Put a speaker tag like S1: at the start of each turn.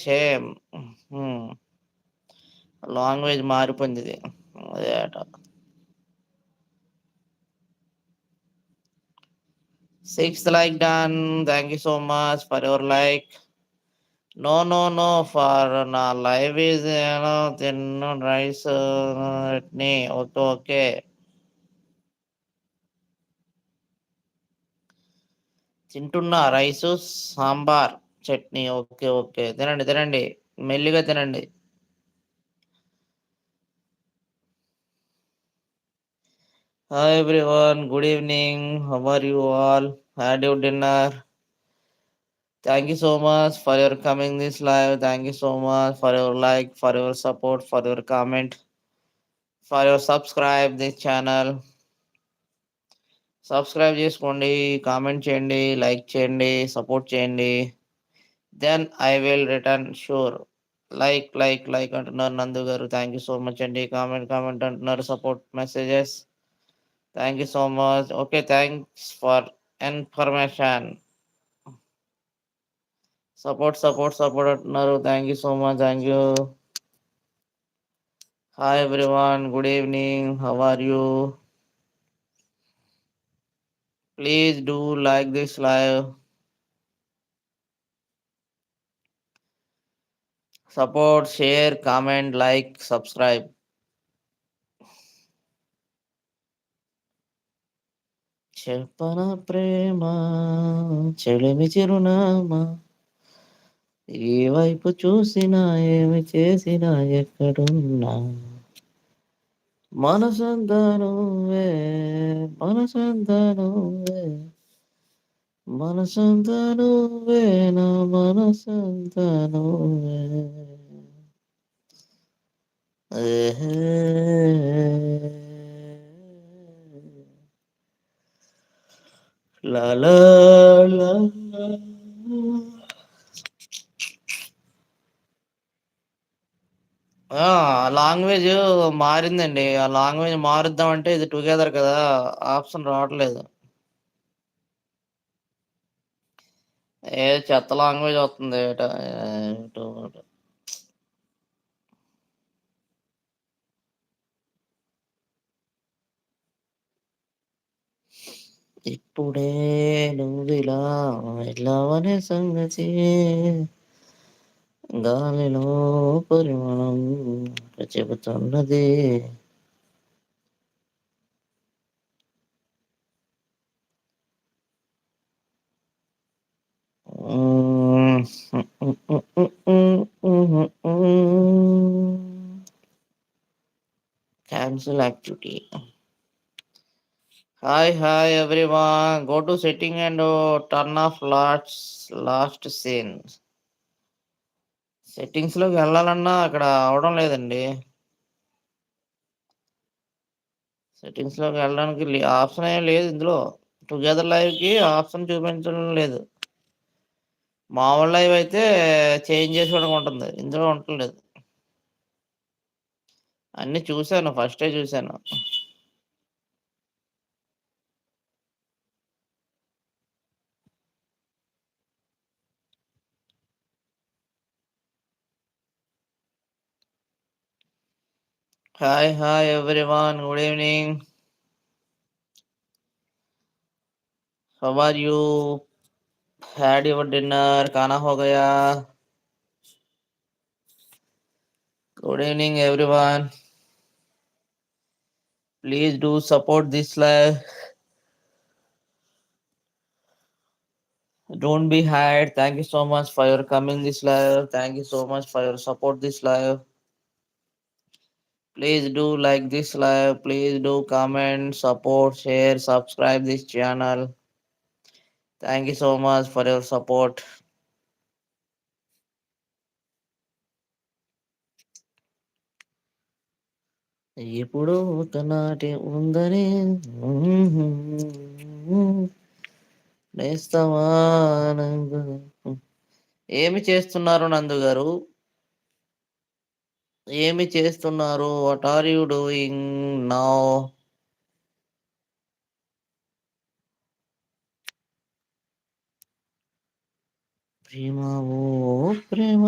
S1: Same. Hmm. Language మారిపోయిందిది. అదే ఆట. 6th like done. Thank you so much for your like. No, no, no. For నా live is తిన్ను rice chutney. Okay, okay. తింటున్నా rice, sambar, chutney. Okay, okay. తినండి, తినండి. మెల్లిగా తినండి. Hi everyone. Good evening. How are you all? Had your dinner? Thank you so much for your coming this live. Thank you so much for your like, for your support, for your comment, for your subscribe this channel. Subscribe చేసుకోండి, comment చేయండి, like చేయండి, support చేయండి. Then I will return sure. Like అంటున్నారు నందు గారు. Thank you so much అండి. Comment అంటున్నారు. Support messages. Thank you so much. Okay, thanks for information. Support అంటున్నారు. Thank you so much. Thank you. Hi everyone. Good evening. How are you? Please do like this live. Support, share, comment, like, subscribe. చెప్పన ప్రేమ చెలిమి చిరునామా, ఏ వైపు చూసినా ఏమి చేసినా ఎక్కడున్నా మనసంతా నువ్వే, మనసంతా నువ్వే, మనసంతా నువ్వే, నా మనసంతా నువ్వే. లా లా లా లా. లాంగ్వేజ్ మారిందండి. ఆ లాంగ్వేజ్ మారుద్దామంటే ఇది టుగెదర్ కదా, ఆప్షన్ రావట్లేదు. ఏ చెత్త లాంగ్వేజ్ వస్తుంది. ఇప్పుడే నువ్విలా వెళ్ళావనే సంగతి గాలిలో పరిమాణం చెబుతున్నది. Cancel activity. Hi everyone. Go to setting and turn off last scene. Settings లోకి వెళ్ళాలన్నా అక్కడ అవడం లేదండి. సెట్టింగ్స్ లోకి వెళ్ళడానికి ఆప్షన్ ఏం లేదు ఇందులో. టుగెదర్ లైవ్ కి ఆప్షన్ చూపించడం లేదు. మామూలు లైవ్ అయితే చేంజ్ చేసుకోవడం ఉంటుంది, ఇందులో ఉండలేదు. అన్ని చూశాను, ఫస్టే చూశాను. Hi everyone. Good evening. How are you? Had your dinner? खाना हो गया? Good evening everyone. Please do support this live. Don't be hide. Thank you so much for your coming this live. Thank you so much for your support this live. Please do like this live. Please do comment, support, share, subscribe this channel. Thank you so much for your support. ఇప్పుడు ఒకనాటి ఉందని నేస్తమా. ఏమి చేస్తున్నారు నందు గారు? ఏమి చేస్తున్నారు? What are you doing now? ప్రేమ ఓ ప్రేమ